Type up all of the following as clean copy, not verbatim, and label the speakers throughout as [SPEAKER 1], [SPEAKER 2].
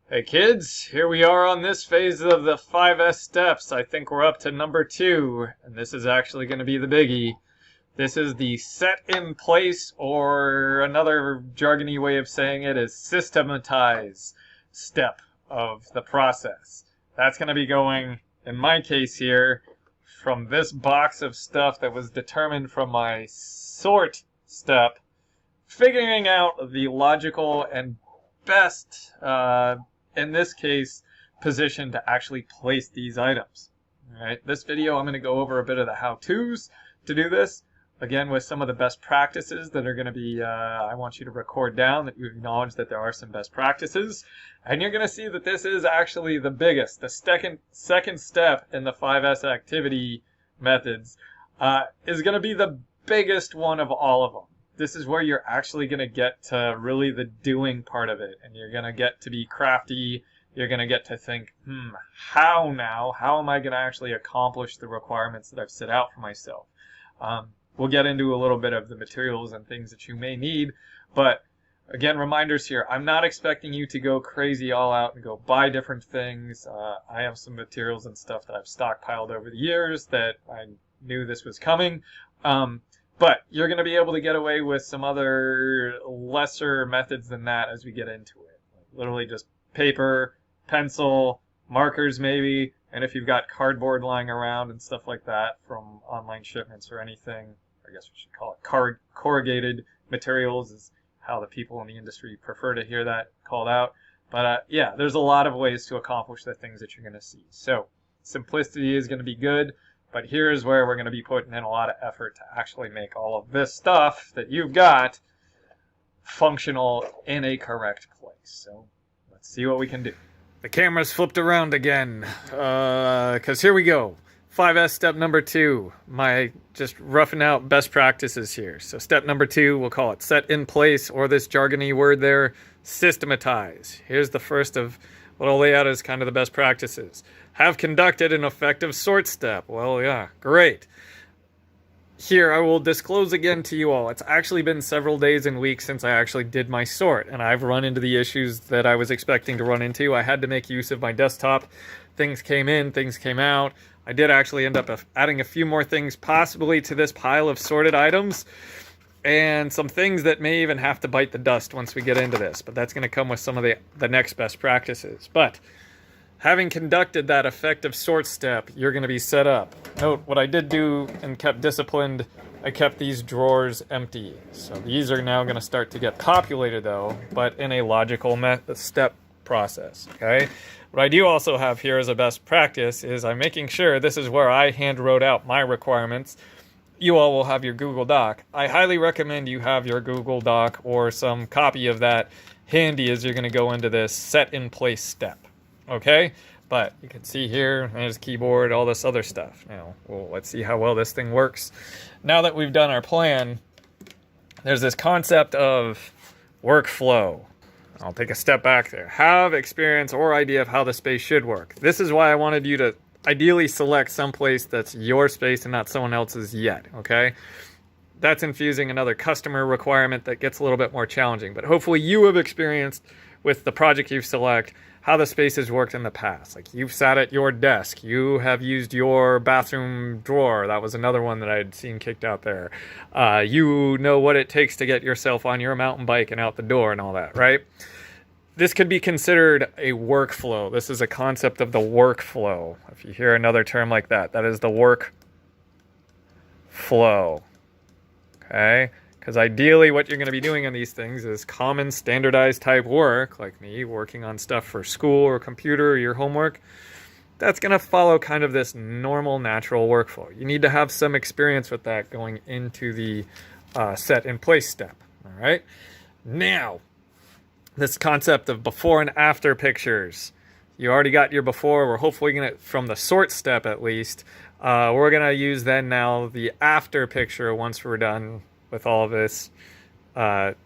[SPEAKER 1] Hey kids, here we are on this phase of the 5S steps. I think we're up to number 2, and this is actually going to be the biggie. This is the set in place, or another jargony way of saying it is systematize step of the process. That's going to be going, in my case here, from this box of stuff that was determined from my sort step, figuring out the logical and best in this case, position to actually place these items. All right, this video I'm going to go over a bit of the how-tos to do this. Again, with some of the best practices that are going to be, I want you to record down that you acknowledge that there are some best practices. And you're going to see that this is actually the biggest. The second step in the 5S activity methods is going to be the biggest one of all of them. This is where you're actually going to get to really the doing part of it, and you're going to get to be crafty. You're going to get to think, how am I going to actually accomplish the requirements that I've set out for myself? We'll get into a little bit of the materials and things that you may need, but again, reminders here. I'm not expecting you to go crazy all out and go buy different things. I have some materials and stuff that I've stockpiled over the years that I knew this was coming. But you're going to be able to get away with some other lesser methods than that as we get into it. Literally just paper, pencil, markers maybe, and if you've got cardboard lying around and stuff like that from online shipments or anything, I guess we should call it corrugated materials is how the people in the industry prefer to hear that called out. But yeah, there's a lot of ways to accomplish the things that you're going to see. So simplicity is going to be good. But here's where we're going to be putting in a lot of effort to actually make all of this stuff that you've got functional in a correct place. So let's see what we can do. The camera's flipped around again, because here we go. 5S step number 2, my just roughing out best practices here. So step number 2, we'll call it set in place, or this jargony word there, systematize. Here's the first of what I'll lay out as kind of the best practices. Have conducted an effective sort step. Well, yeah, great. Here, I will disclose again to you all, it's actually been several days and weeks since I actually did my sort, and I've run into the issues that I was expecting to run into. I had to make use of my desktop. Things came in, things came out. I did actually end up adding a few more things possibly to this pile of sorted items, and some things that may even have to bite the dust once we get into this, but that's going to come with some of the next best practices. But having conducted that effective sort step, you're going to be set up. Note, what I did do and kept disciplined, I kept these drawers empty. So these are now going to start to get populated though, but in a logical step process, okay? What I do also have here as a best practice is I'm making sure this is where I hand wrote out my requirements. You all will have your Google Doc. I highly recommend you have your Google Doc or some copy of that handy as you're going to go into this set in place step. Okay, but you can see here, there's keyboard, all this other stuff. Now, well, let's see how well this thing works. Now that we've done our plan, there's this concept of workflow. I'll take a step back there. Have experience or idea of how the space should work. This is why I wanted you to ideally select someplace that's your space and not someone else's yet, okay? That's infusing another customer requirement that gets a little bit more challenging, but hopefully you have experienced with the project you select how the space has worked in the past. Like you've sat at your desk, you have used your bathroom drawer. That was another one that I had seen kicked out there. You know what it takes to get yourself on your mountain bike and out the door and all that, right? This could be considered a workflow. This is a concept of the workflow. If you hear another term like that, that is the workflow. Okay? Because ideally what you're going to be doing on these things is common standardized type work, like me working on stuff for school or computer or your homework. That's going to follow kind of this normal, natural workflow. You need to have some experience with that going into the set in place step. All right. Now, this concept of before and after pictures. You already got your before. We're hopefully going to, from the sort step at least, we're going to use then now the after picture once we're done with all of this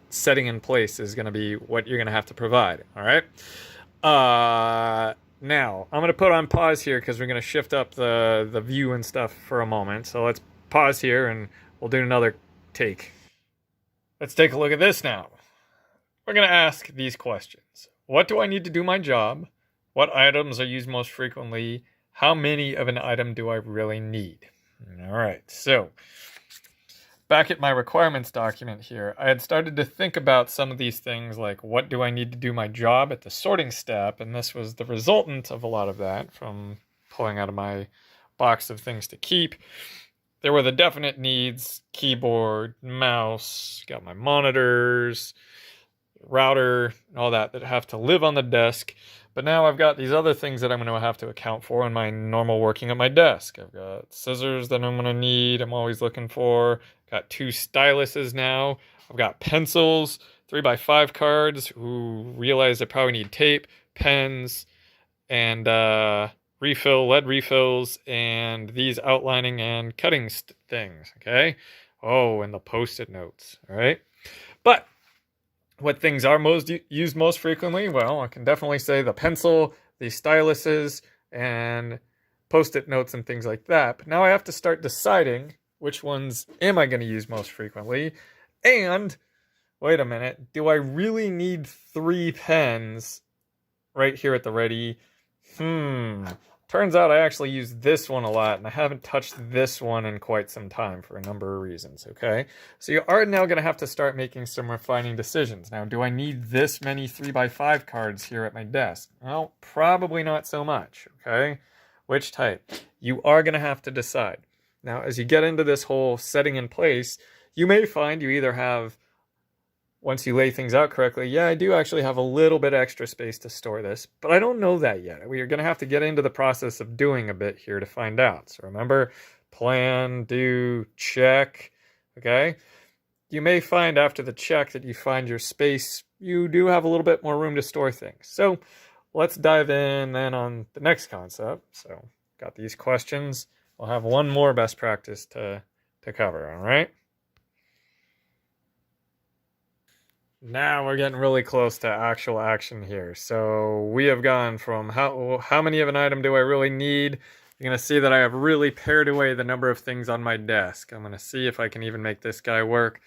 [SPEAKER 1] setting in place is going to be what you're going to have to provide. All right. Now, I'm going to put on pause here because we're going to shift up the view and stuff for a moment. So let's pause here and we'll do another take. Let's take a look at this now. We're going to ask these questions. what do I need to do my job? What items are used most frequently? How many of an item do I really need? All right, so back at my requirements document here, I had started to think about some of these things like what do I need to do my job at the sorting step, and this was the resultant of a lot of that from pulling out of my box of things to keep. There were the definite needs: keyboard, mouse, got my monitors, router, all that have to live on the desk. But now I've got these other things that I'm going to have to account for in my normal working at my desk. I've got scissors that I'm going to need, I'm always looking for. Got 2 styluses now. I've got pencils, 3x5 cards, who realize I probably need tape, pens, and lead refills, and these outlining and cutting things, okay? Oh, and the post-it notes, all right? But what things are used most frequently? Well, I can definitely say the pencil, the styluses, and post-it notes and things like that. But now I have to start deciding which ones am I going to use most frequently. And, wait a minute, do I really need 3 pens right here at the ready? Turns out I actually use this one a lot, and I haven't touched this one in quite some time for a number of reasons, okay? So you are now going to have to start making some refining decisions. Now, do I need this many 3x5 cards here at my desk? Well, probably not so much, okay? Which type? You are going to have to decide. Now, as you get into this whole setting in place, you may find you either have, once you lay things out correctly, yeah, I do actually have a little bit extra space to store this, but I don't know that yet. We are going to have to get into the process of doing a bit here to find out. So remember, plan, do, check, okay? You may find after the check that you find your space, you do have a little bit more room to store things. So let's dive in then on the next concept. So got these questions. We'll have one more best practice to cover, all right? Now we're getting really close to actual action here. So we have gone from how many of an item do I really need? You're going to see that I have really pared away the number of things on my desk. I'm going to see if I can even make this guy work.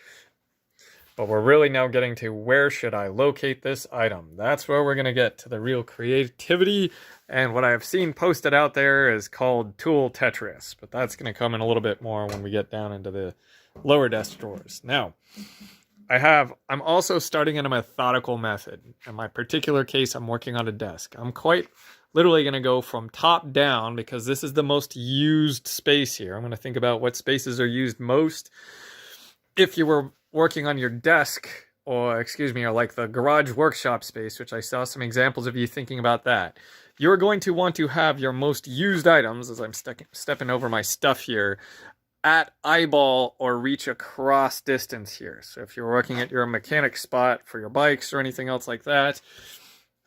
[SPEAKER 1] But we're really now getting to where should I locate this item? That's where we're going to get to the real creativity. And what I've seen posted out there is called Tool Tetris. But that's going to come in a little bit more when we get down into the lower desk drawers. Now, I'm also starting in a methodical method. In my particular case, I'm working on a desk. I'm quite literally going to go from top down because this is the most used space here. I'm going to think about what spaces are used most. If you were working on your desk, or like the garage workshop space, which I saw some examples of you thinking about that, you're going to want to have your most used items, as I'm stepping over my stuff here, at eyeball or reach across distance here. So if you're working at your mechanic spot for your bikes or anything else like that,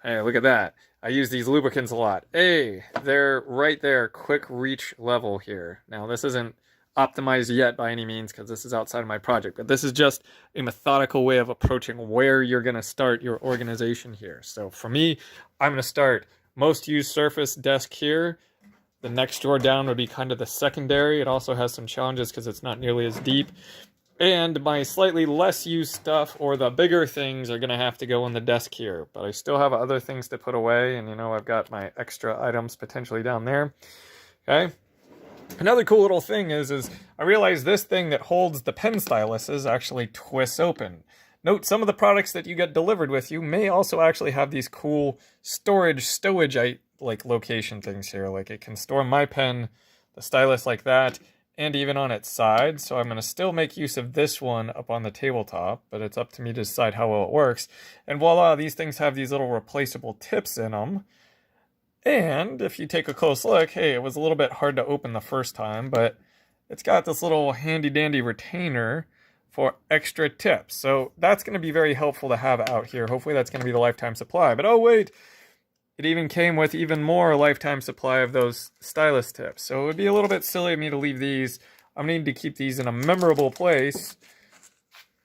[SPEAKER 1] hey, look at that. I use these lubricants a lot. Hey, they're right there, quick reach level here. Now, this isn't optimized yet by any means because this is outside of my project, but this is just a methodical way of approaching where you're going to start your organization here. So for me, I'm going to start most used surface desk here. The next drawer down would be kind of the secondary. It also has some challenges because it's not nearly as deep. And my slightly less used stuff, or the bigger things, are going to have to go on the desk here. But I still have other things to put away, and I've got my extra items potentially down there. Okay. Another cool little thing is I realized this thing that holds the pen styluses actually twists open. Note, some of the products that you get delivered with you may also actually have these cool stowage like location things here. Like it can store my pen, the stylus like that, and even on its side. So I'm going to still make use of this one up on the tabletop, but it's up to me to decide how well it works. And voila, these things have these little replaceable tips in them. And if you take a close look, hey, it was a little bit hard to open the first time, but it's got this little handy dandy retainer for extra tips. So that's going to be very helpful to have out here. Hopefully that's going to be the lifetime supply. But oh wait, it even came with even more lifetime supply of those stylus tips. So it would be a little bit silly of me to leave these. I'm going to need to keep these in a memorable place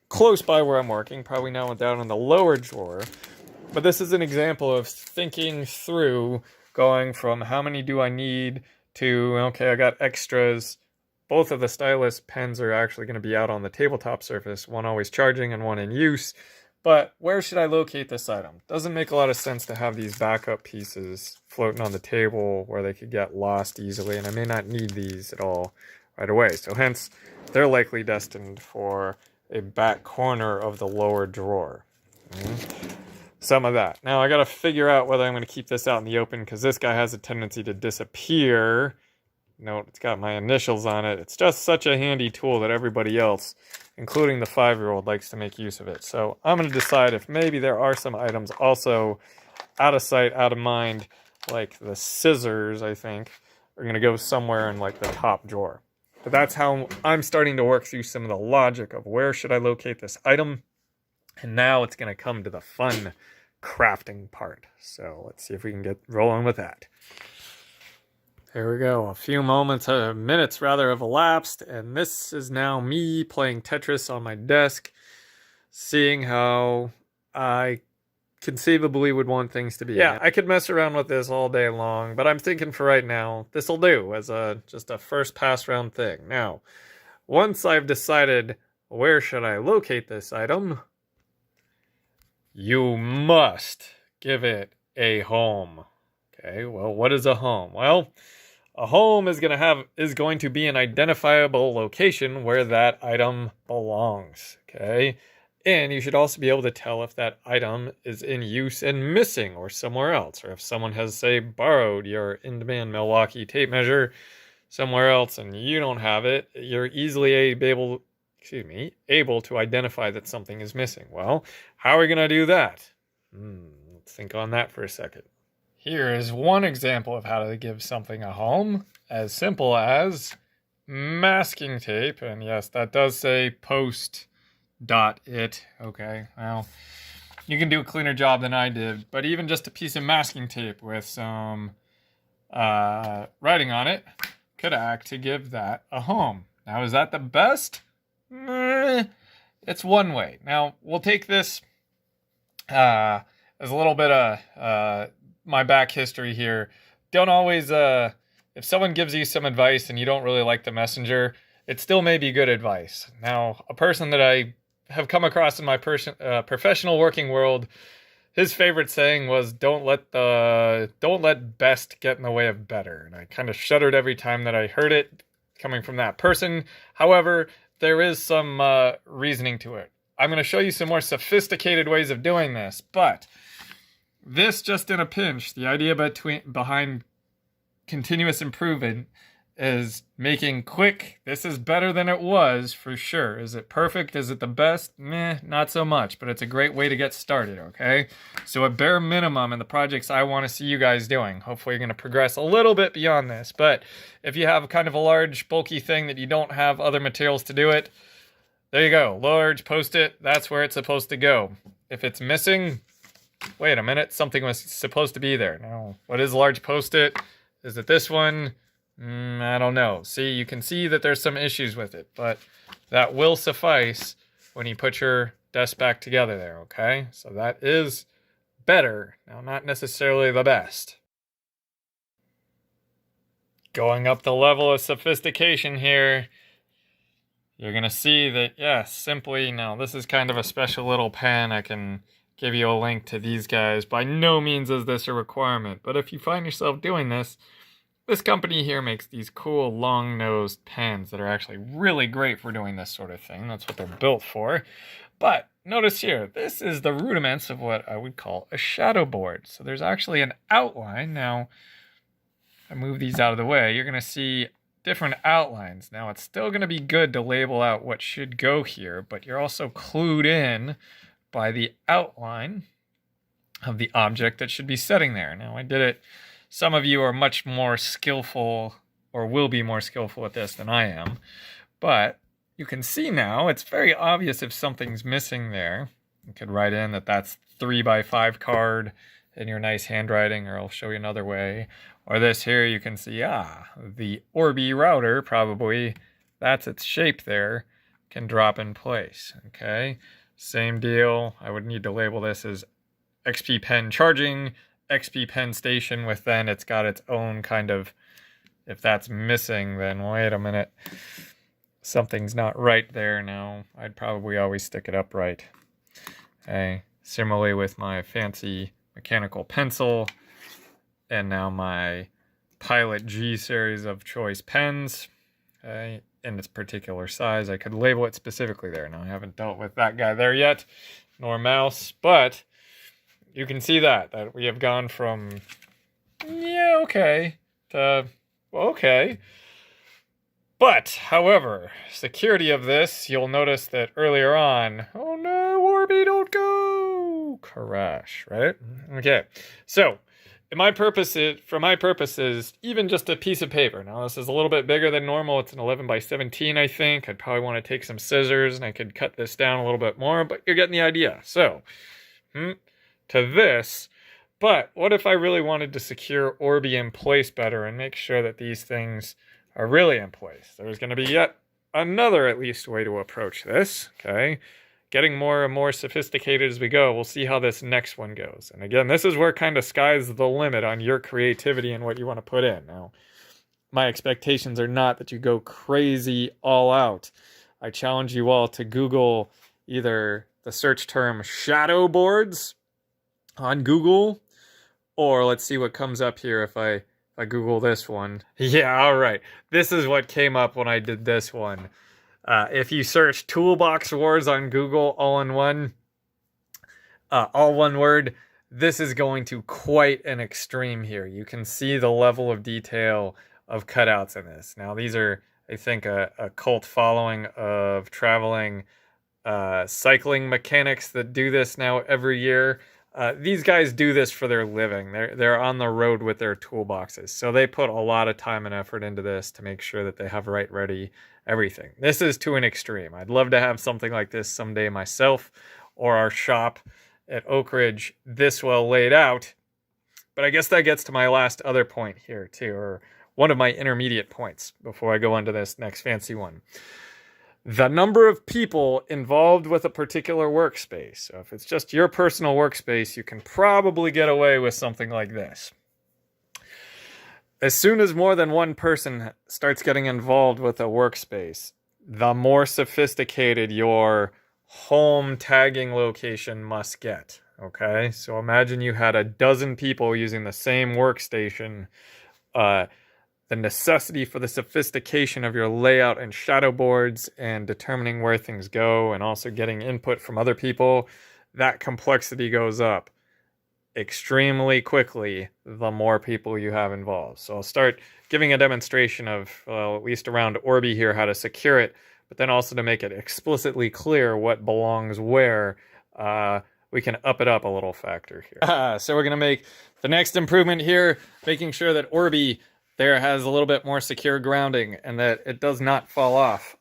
[SPEAKER 1] close by where I'm working, probably now down in the lower drawer. But this is an example of thinking through going from how many do I need to, okay, I got extras. Both of the stylus pens are actually going to be out on the tabletop surface, one always charging and one in use. But where should I locate this item? Doesn't make a lot of sense to have these backup pieces floating on the table where they could get lost easily, and I may not need these at all right away. So hence, they're likely destined for a back corner of the lower drawer. Some of that. Now I gotta figure out whether I'm gonna keep this out in the open because this guy has a tendency to disappear. Note, it's got my initials on it. It's just such a handy tool that everybody else, including the 5-year-old, likes to make use of it. So I'm going to decide if maybe there are some items also out of sight, out of mind, like the scissors, I think, are going to go somewhere in like the top drawer. But that's how I'm starting to work through some of the logic of where should I locate this item. And now it's going to come to the fun crafting part. So let's see if we can get rolling with that. There we go. A few minutes rather have elapsed, and this is now me playing Tetris on my desk, seeing how I conceivably would want things to be. Yeah, I could mess around with this all day long, but I'm thinking for right now, this'll do as just a first pass round thing. Now, once I've decided where should I locate this item, you must give it a home. Okay, well, what is a home? Well, a home is going to be an identifiable location where that item belongs, okay? And you should also be able to tell if that item is in use and missing or somewhere else, or if someone has, say, borrowed your in-demand Milwaukee tape measure somewhere else and you don't have it, you're easily able to identify that something is missing. Well, how are we going to do that? Let's think on that for a second. Here is one example of how to give something a home, as simple as masking tape. And yes, that does say post.it. Okay, well, you can do a cleaner job than I did, but even just a piece of masking tape with some writing on it could act to give that a home. Now, is that the best? It's one way. Now, we'll take this as a little bit of my back history here. Don't always, if someone gives you some advice and you don't really like the messenger, it still may be good advice. Now, a person that I have come across in my professional working world, his favorite saying was, don't let best get in the way of better. And I kind of shuddered every time that I heard it coming from that person. However, there is some reasoning to it. I'm going to show you some more sophisticated ways of doing this, but this just in a pinch, the idea behind continuous improvement is making quick. This is better than it was for sure. Is it perfect? Is it the best? Meh, not so much, but it's a great way to get started, okay? So at bare minimum in the projects I want to see you guys doing, hopefully you're going to progress a little bit beyond this, but if you have kind of a large bulky thing that you don't have other materials to do it, there you go. Large post-it, that's where it's supposed to go. If it's missing, wait a minute, something was supposed to be there. Now, what is large post-it? Is it this one? I don't know. See, you can see that there's some issues with it, but that will suffice when you put your desk back together there, okay? So that is better. Now, not necessarily the best. Going up the level of sophistication here, you're going to see that, yes, simply, now this is kind of a special little pen. I can give you a link to these guys. By no means is this a requirement, but if you find yourself doing this, this company here makes these cool long-nosed pens that are actually really great for doing this sort of thing. That's what they're built for. But notice here, this is the rudiments of what I would call a shadow board. So there's actually an outline. Now, I move these out of the way. You're going to see different outlines. Now, it's still going to be good to label out what should go here, but you're also clued in by the outline of the object that should be sitting there. Now, I did it. Some of you are much more skillful or will be more skillful at this than I am. But you can see now it's very obvious if something's missing there. You could write in that that's 3x5 card in your nice handwriting, or I'll show you another way. Or this here, you can see, the Orbi router probably, that's its shape there, can drop in place, okay? Same deal. I would need to label this as XP pen charging, XP pen station, with then it's got its own kind of, if that's missing, then wait a minute, something's not right there now. I'd probably always stick it upright. Okay. Similarly with my fancy mechanical pencil, and now my Pilot G series of choice pens, okay, in its particular size. I could label it specifically there. Now, I haven't dealt with that guy there yet, nor mouse, but you can see that we have gone from, yeah, okay, to, okay. But, however, security of this, you'll notice that earlier on, oh no, Warby, don't go! Crash, right? Okay, so, for my purposes, even just a piece of paper. Now, this is a little bit bigger than normal. It's an 11 by 17, I think. I'd probably want to take some scissors, and I could cut this down a little bit more, but you're getting the idea. So, to this, but what if I really wanted to secure Orbi in place better and make sure that these things are really in place? There's going to be yet another, at least, way to approach this, okay? Getting more and more sophisticated as we go. We'll see how this next one goes. And again, this is where kind of sky's the limit on your creativity and what you want to put in. Now, my expectations are not that you go crazy all out. I challenge you all to Google either the search term shadow boards on Google, or let's see what comes up here if I Google this one. Yeah, all right. This is what came up when I did this one. If you search Toolbox Wars on Google, all one word, this is going to quite an extreme here. You can see the level of detail of cutouts in this. Now, these are, I think, a cult following of traveling cycling mechanics that do this now every year. These guys do this for their living. They're on the road with their toolboxes. So they put a lot of time and effort into this to make sure that they have ready everything. This is to an extreme. I'd love to have something like this someday myself, or our shop at Oak Ridge this well laid out. But I guess that gets to my last other point here too, or one of my intermediate points before I go on to this next fancy one. The number of people involved with a particular workspace. So if it's just your personal workspace, you can probably get away with something like this. As soon as more than one person starts getting involved with a workspace, the more sophisticated your home tagging location must get. Okay, so imagine you had a dozen people using the same workstation. The necessity for the sophistication of your layout and shadow boards and determining where things go and also getting input from other people, that complexity goes up extremely quickly the more people you have involved. So I'll start giving a demonstration of, well, at least around Orbi here, how to secure it, but then also to make it explicitly clear what belongs where. We can up it up a little factor here. So we're going to make the next improvement here, making sure that Orbi there has a little bit more secure grounding and that it does not fall off.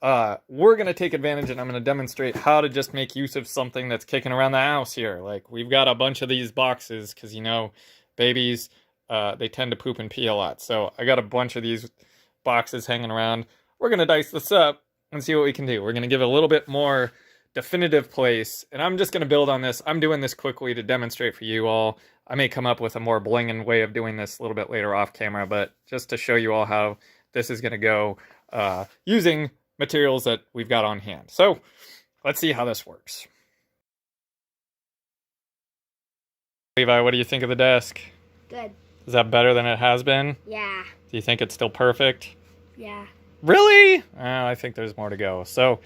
[SPEAKER 1] We're going to take advantage, and I'm going to demonstrate how to just make use of something that's kicking around the house here. Like, we've got a bunch of these boxes because, you know, babies, they tend to poop and pee a lot. So I got a bunch of these boxes hanging around. We're going to dice this up and see what we can do. We're going to give it a little bit more definitive place, and I'm just going to build on this. I'm doing this quickly to demonstrate for you all. I may come up with a more blinging way of doing this a little bit later off camera, but just to show you all how this is going to go using materials that we've got on hand. So let's see how this works. Levi, what do you think of the desk?
[SPEAKER 2] Good.
[SPEAKER 1] Is that better than it has been?
[SPEAKER 2] Yeah.
[SPEAKER 1] Do you think it's still perfect?
[SPEAKER 2] Yeah.
[SPEAKER 1] Really? I think there's more to go. So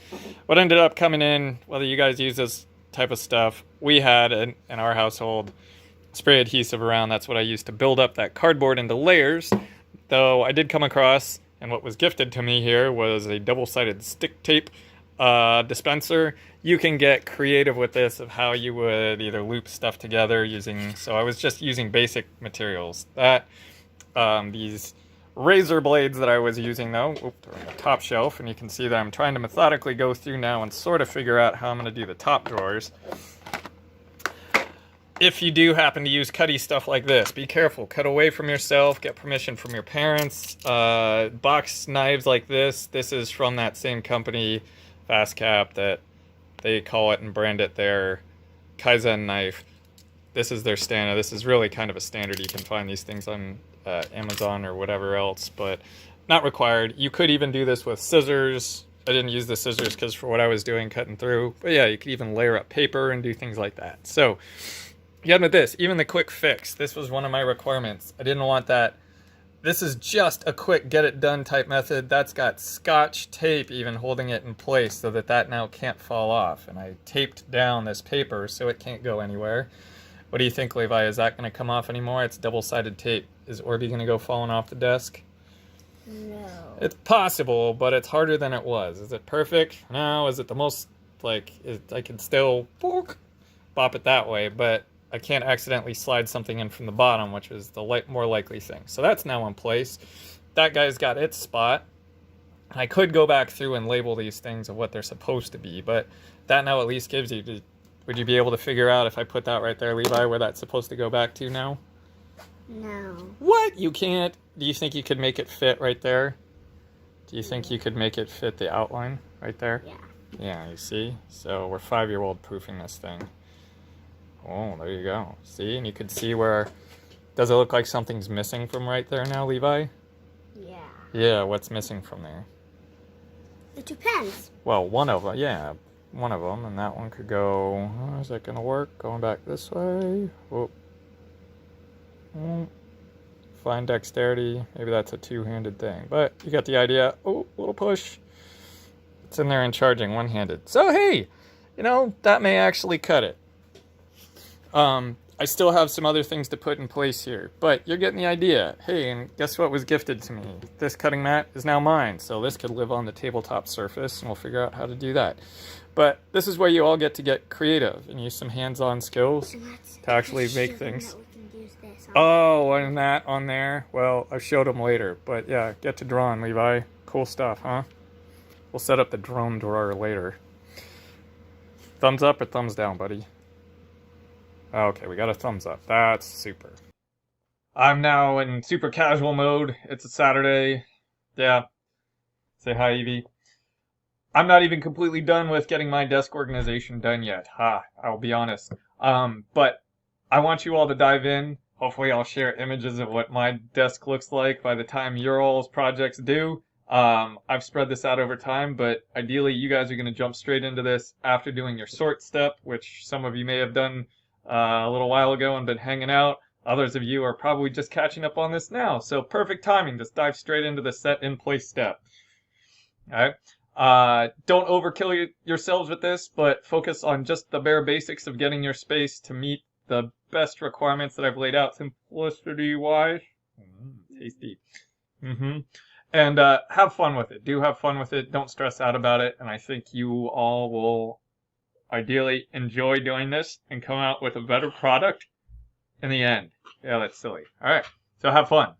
[SPEAKER 1] what ended up coming in, whether you guys use this type of stuff, we had in our household spray adhesive around. That's what I used to build up that cardboard into layers. Though I did come across, and what was gifted to me here was a double-sided stick tape dispenser. You can get creative with this of how you would either loop stuff together using, so I was just using basic materials. That these razor blades that I was using, though, they're on the top shelf, and you can see that I'm trying to methodically go through now and sort of figure out how I'm going to do the top drawers. If you do happen to use cutty stuff like this, be careful. Cut away from yourself. Get permission from your parents. Box knives like this. This is from that same company, FastCap, that they call it and brand it their Kaizen knife. This is their standard. This is really kind of a standard. You can find these things on Amazon or whatever else, but not required. You could even do this with scissors. I didn't use the scissors because for what I was doing, cutting through. But yeah, you could even layer up paper and do things like that. So, again with this, even the quick fix, this was one of my requirements. I didn't want that. This is just a quick get it done type method. That's got Scotch tape even holding it in place so that now can't fall off. And I taped down this paper so it can't go anywhere. What do you think, Levi? Is that going to come off anymore? It's double-sided tape. Is Orby going to go falling off the desk?
[SPEAKER 2] No.
[SPEAKER 1] It's possible, but it's harder than it was. Is it perfect? No. Is it the most, like, I can still bop it that way, but I can't accidentally slide something in from the bottom, which is the more likely thing. So that's now in place. That guy's got its spot. I could go back through and label these things of what they're supposed to be, but that now at least gives you... Would you be able to figure out if I put that right there, Levi, where that's supposed to go back to now?
[SPEAKER 2] No.
[SPEAKER 1] What? You can't? Do you think you could make it fit right there? Do you think you could make it fit the outline right there?
[SPEAKER 2] Yeah.
[SPEAKER 1] Yeah, you see? So we're 5-year-old proofing this thing. Oh, there you go. See? And you could see where... Does it look like something's missing from right there now, Levi?
[SPEAKER 2] Yeah.
[SPEAKER 1] Yeah, what's missing from there?
[SPEAKER 2] The two pens.
[SPEAKER 1] Well, one of them, yeah. One of them, and that one could go... Oh, is that going to work? Going back this way? Whoop. Fine dexterity. Maybe that's a two-handed thing. But you got the idea. Oh, little push. It's in there and charging one-handed. So, hey, you know, that may actually cut it. I still have some other things to put in place here, but you're getting the idea. Hey, and guess what was gifted to me? This cutting mat is now mine, so this could live on the tabletop surface, and we'll figure out how to do that. But this is where you all get to get creative and use some hands-on skills to actually make things. Oh, and that on there? Well, I showed them later, but yeah, get to drawing, Levi. Cool stuff, huh? We'll set up the drone drawer later. Thumbs up or thumbs down, buddy? Okay, we got a thumbs up. That's super. I'm now in super casual mode. It's a Saturday. Yeah. Say hi, Evie. I'm not even completely done with getting my desk organization done yet. I'll be honest. But I want you all to dive in. Hopefully I'll share images of what my desk looks like by the time your all's projects due. I've spread this out over time, but ideally you guys are going to jump straight into this after doing your sort step, which some of you may have done a little while ago and been hanging out. Others of you are probably just catching up on this now, so perfect timing. Just dive straight into the set in place step. All right. Don't overkill yourselves with this, but focus on just the bare basics of getting your space to meet the best requirements that I've laid out simplicity-wise. Tasty. And have fun with it. Do have fun with it. Don't stress out about it. And I think you all will ideally enjoy doing this and come out with a better product in the end. Yeah, that's silly. All right. So have fun.